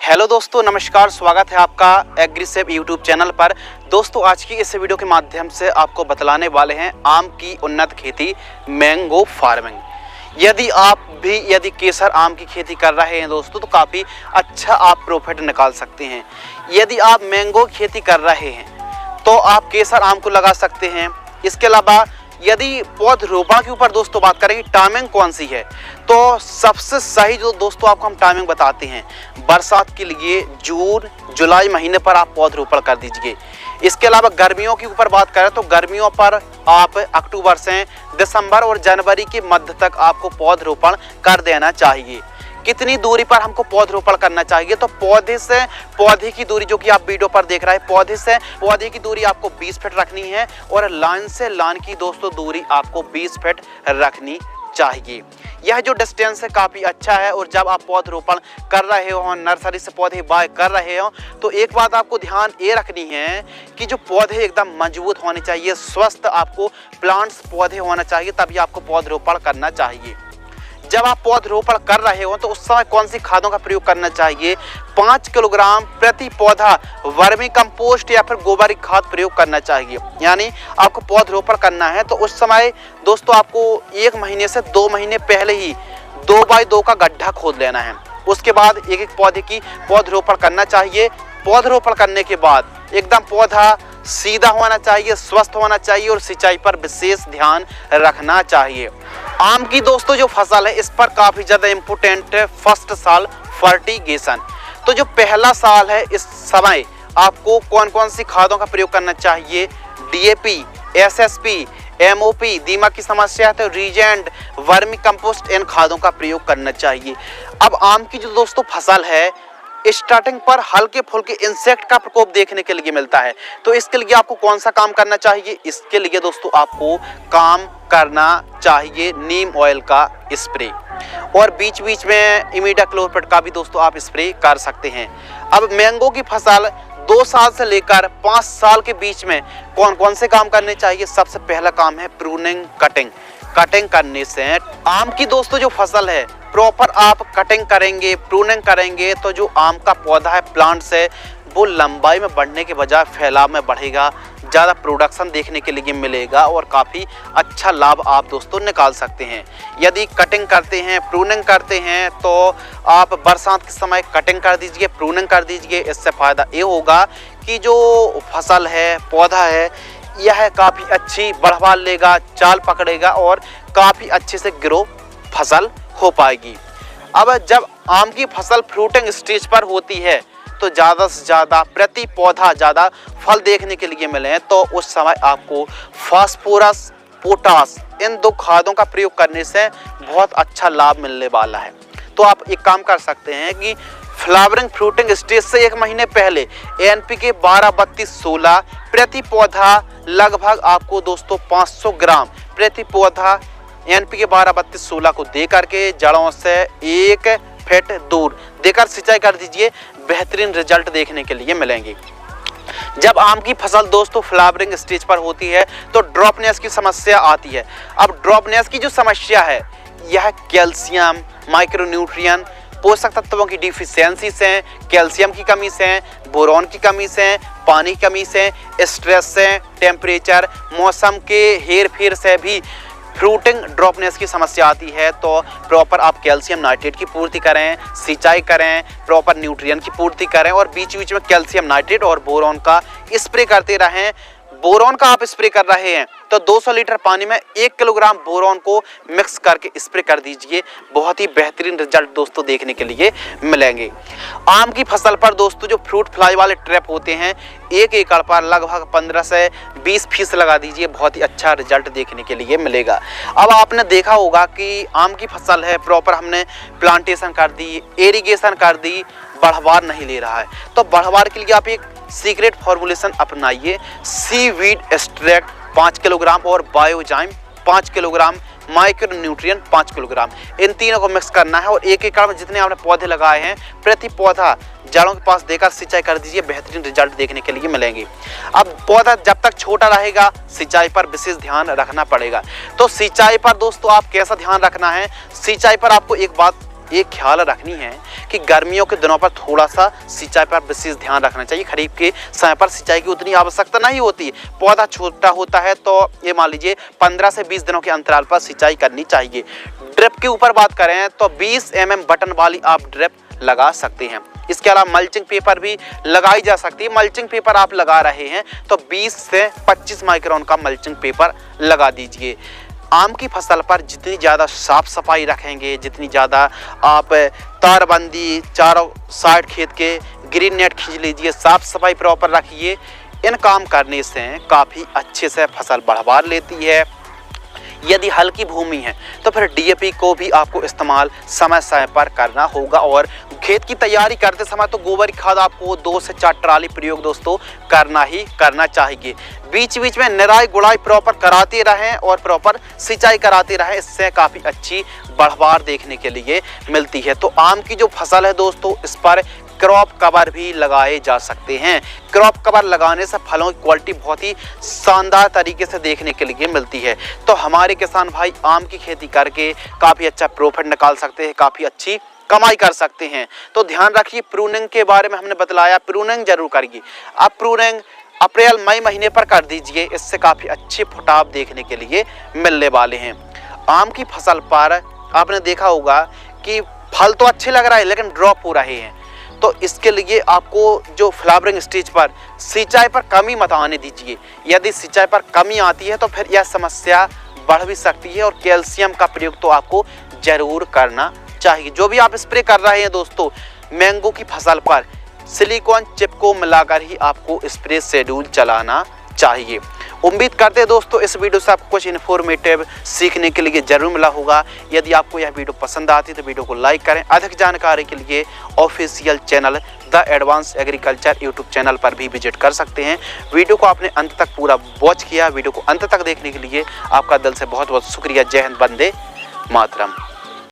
Hello दोस्तों, नमस्कार। स्वागत है आपका एग्रीसेव यूट्यूब चैनल पर। दोस्तों, आज की इस वीडियो के माध्यम से आपको बतलाने वाले हैं आम की उन्नत खेती, मैंगो फार्मिंग। यदि केसर आम की खेती कर रहे हैं दोस्तों, तो काफ़ी अच्छा आप प्रॉफिट निकाल सकते हैं। यदि आप मैंगो खेती कर रहे हैं तो आप केसर आम को लगा सकते हैं। इसके अलावा यदि पौधरोपण के ऊपर दोस्तों बात करें कि टाइमिंग कौन सी है, तो सबसे सही जो दोस्तों आपको हम टाइमिंग बताते हैं, बरसात के लिए जून जुलाई महीने पर आप पौधरोपण कर दीजिए। इसके अलावा गर्मियों के ऊपर बात करें तो गर्मियों पर आप अक्टूबर से दिसंबर और जनवरी के मध्य तक आपको पौधरोपण कर देना चाहिए। कितनी दूरी पर हमको पौधरोपण करना चाहिए, तो पौधे से पौधे की दूरी, जो कि आप वीडियो पर देख रहे हैं, पौधे से पौधे की दूरी आपको 20 फीट रखनी है और लाइन से लाइन की दोस्तों दूरी आपको 20 फीट रखनी चाहिए। यह जो डिस्टेंस है काफ़ी अच्छा है। और जब आप पौधरोपण कर रहे हो, नर्सरी से पौधे बाय कर रहे हो, तो एक बात आपको ध्यान ये रखनी है कि जो पौधे एकदम मजबूत होने चाहिए, स्वस्थ आपको प्लांट्स पौधे होना चाहिए, तभी आपको पौधरोपण करना चाहिए। जब आप पौधरोपण कर रहे हो तो उस समय कौन सी खादों का प्रयोग करना चाहिए? 5 किलोग्राम प्रति पौधा वर्मी कंपोस्ट या फिर गोबर की खाद प्रयोग करना चाहिए। यानी आपको पौधरोपण करना है तो उस समय दोस्तों आपको 1 महीने से 2 महीने पहले ही 2 बाई 2 का गड्ढा खोद लेना है। उसके बाद एक एक पौधे की पौधरोपण करना चाहिए। पौधरोपण करने के बाद एकदम पौधा सीधा होना चाहिए, स्वस्थ होना चाहिए और सिंचाई पर विशेष ध्यान रखना चाहिए। आम की दोस्तों जो फसल है, इस पर काफ़ी ज़्यादा इम्पोर्टेंट है फर्स्ट साल फर्टिगेशन। तो जो पहला साल है, इस समय आपको कौन कौन सी खादों का प्रयोग करना चाहिए? DAP, SSP, MOP, दीमक की समस्या है तो रीजेंट, वर्मी कंपोस्ट, इन खादों का प्रयोग करना चाहिए। अब आम की जो दोस्तों फसल है, स्टार्टिंग पर हल्के फुल्के इंसेक्ट का प्रकोप देखने के लिए मिलता है, तो इसके लिए आपको कौन सा काम करना चाहिए? इसके लिए दोस्तों आपको काम करना चाहिए नीम ऑयल का स्प्रे, और बीच बीच में इमिडाक्लोप्रिड का भी दोस्तों आप स्प्रे कर सकते हैं। अब मैंगो की फसल 2 साल से लेकर 5 साल के बीच में कौन कौन से काम करने चाहिए? सबसे पहला काम है प्रूनिंग, कटिंग करने से आम की दोस्तों जो फसल है प्रॉपर आप कटिंग करेंगे, प्रूनिंग करेंगे, तो जो आम का पौधा है, प्लांट्स है, वो लंबाई में बढ़ने के बजाय फैलाव में बढ़ेगा, ज़्यादा प्रोडक्शन देखने के लिए मिलेगा और काफ़ी अच्छा लाभ आप दोस्तों निकाल सकते हैं। यदि कटिंग करते हैं, प्रूनिंग करते हैं, तो आप बरसात के समय कटिंग कर दीजिए, प्रूनिंग कर दीजिए। इससे फ़ायदा ये होगा कि जो फसल है, पौधा है, यह काफ़ी अच्छी बढ़वाल लेगा, चाल पकड़ेगा और काफ़ी अच्छे से ग्रो फसल हो पाएगी। अब जब आम की फसल फ्रूटिंग स्टेज पर होती है तो ज़्यादा से ज़्यादा प्रति पौधा ज़्यादा फल देखने के लिए मिले, तो उस समय आपको फास्फोरस, पोटास, इन 2 खादों का प्रयोग करने से बहुत अच्छा लाभ मिलने वाला है। तो आप एक काम कर सकते हैं कि फ्लावरिंग फ्रूटिंग स्टेज से 1 महीने पहले NPK 12-32-16 प्रति पौधा, लगभग आपको दोस्तों 500 ग्राम प्रति पौधा NPK 12-32-16 को दे करके जड़ों से 1 फीट दूर देकर सिंचाई कर दीजिए। बेहतरीन रिजल्ट देखने के लिए मिलेंगे। जब आम की फसल दोस्तों फ्लावरिंग स्टेज पर होती है तो ड्रॉपनेस की समस्या आती है। अब ड्रॉपनेस की जो समस्या है, यह कैल्शियम, माइक्रोन्यूट्रिएंट, पोषक तत्वों की डिफिशियंसी से, कैल्शियम की कमी से, बोरॉन की कमी से, पानी की कमी से, स्ट्रेस से, टेम्परेचर, मौसम के हेर फेर से भी फ्रूटिंग ड्रॉपनेस की समस्या आती है। तो प्रॉपर आप कैल्शियम नाइट्रेट की पूर्ति करें, सिंचाई करें, प्रॉपर न्यूट्रिएंट की पूर्ति करें और बीच बीच में कैल्शियम नाइट्रेट और बोरॉन का स्प्रे करते रहें। बोरॉन का आप स्प्रे कर रहे हैं तो 200 लीटर पानी में 1 किलोग्राम बोरॉन को मिक्स करके स्प्रे कर दीजिए। बहुत ही बेहतरीन रिजल्ट दोस्तों देखने के लिए मिलेंगे। आम की फसल पर दोस्तों जो फ्रूट फ्लाई वाले ट्रैप होते हैं, 1 एकड़ पर लगभग 15 से 20 पीस लगा दीजिए। बहुत ही अच्छा रिजल्ट देखने के लिए मिलेगा। अब आपने देखा होगा कि आम की फसल है, प्रॉपर हमने प्लांटेशन कर दी, इरिगेशन कर दी, बढ़वार नहीं ले रहा है, तो बढ़वार के लिए आप एक सीक्रेट फॉर्मुलेशन अपनाइए। सीवीड एक्सट्रैक्ट 5 किलोग्राम और biozyme 5 kilogram, micro nutrient 5 kilogram, इन तीनों को मिक्स करना है और 1 एकड़ में जितने आपने पौधे लगाए हैं प्रति पौधा जड़ों के पास देकर सिंचाई कर दीजिए। बेहतरीन रिजल्ट देखने के लिए मिलेंगे। अब पौधा जब तक छोटा रहेगा, सिंचाई पर विशेष ध्यान रखना पड़ेगा। तो सिंचाई पर दोस्तों आप कैसा ध्यान रखना है? सिंचाई पर आपको एक बात एक ख्याल रखनी है कि गर्मियों के दिनों पर थोड़ा सा सिंचाई पर विशेष ध्यान रखना चाहिए। खरीफ के समय पर सिंचाई की उतनी आवश्यकता नहीं होती, पौधा छोटा होता है, तो ये मान लीजिए 15 से 20 दिनों के अंतराल पर सिंचाई करनी चाहिए। ड्रिप के ऊपर बात करें तो 20 mm बटन वाली आप ड्रिप लगा सकते हैं। इसके अलावा मल्चिंग पेपर भी लगाई जा सकती है। मल्चिंग पेपर आप लगा रहे हैं तो 20 से 25 माइक्रोन का मल्चिंग पेपर लगा दीजिए। आम की फसल पर जितनी ज़्यादा साफ सफाई रखेंगे, जितनी ज़्यादा आप तारबंदी, चारों साइड खेत के ग्रीन नेट खींच लीजिए, साफ सफाई प्रॉपर रखिए, इन काम करने से काफ़ी अच्छे से फसल बढ़वा लेती है। यदि हल्की भूमि है तो फिर डीएपी को भी आपको इस्तेमाल समय समय पर करना होगा। और खेत की तैयारी करते समय तो गोबर खाद आपको 2 से 4 ट्राली प्रयोग दोस्तों करना ही करना चाहिए। बीच बीच में निराई गुड़ाई प्रॉपर कराते रहें और प्रॉपर सिंचाई कराते रहें, इससे काफ़ी अच्छी बढ़वार देखने के लिए मिलती है। तो आम की जो फसल है दोस्तों, इस पर क्रॉप कवर भी लगाए जा सकते हैं। क्रॉप कवर लगाने से फलों की क्वालिटी बहुत ही शानदार तरीके से देखने के लिए मिलती है। तो हमारे किसान भाई आम की खेती करके काफ़ी अच्छा प्रॉफिट निकाल सकते हैं, काफ़ी अच्छी कमाई कर सकते हैं। तो ध्यान रखिए, प्रूनिंग के बारे में हमने बतलाया, प्रूनिंग जरूर करिए। अब प्रूनिंग अप्रैल मई महीने पर कर दीजिए, इससे काफ़ी अच्छे फुटाव देखने के लिए मिलने वाले हैं। आम की फसल पर आपने देखा होगा कि फल तो अच्छे लग रहा है लेकिन ड्रॉप हो रहे हैं, तो इसके लिए आपको जो फ्लावरिंग स्टेज पर सिंचाई पर कमी मत आने दीजिए। यदि सिंचाई पर कमी आती है तो फिर यह समस्या बढ़ भी सकती है और कैल्शियम का प्रयोग तो आपको जरूर करना चाहिए। जो भी आप स्प्रे कर रहे हैं दोस्तों मैंगो की फसल पर, सिलिकॉन चिप को मिलाकर ही आपको स्प्रे शेड्यूल चलाना चाहिए। उम्मीद करते हैं दोस्तों इस वीडियो से आपको कुछ इन्फॉर्मेटिव सीखने के लिए जरूर मिला होगा। यदि आपको यह वीडियो पसंद आती है तो वीडियो को लाइक करें। अधिक जानकारी के लिए official channel the advance agriculture YouTube channel पर भी विजिट कर सकते हैं। वीडियो को आपने अंत तक पूरा वॉच किया, वीडियो को अंत तक देखने के लिए आपका दिल से बहुत बहुत शुक्रिया। जय हिंद, वंदे मातरम।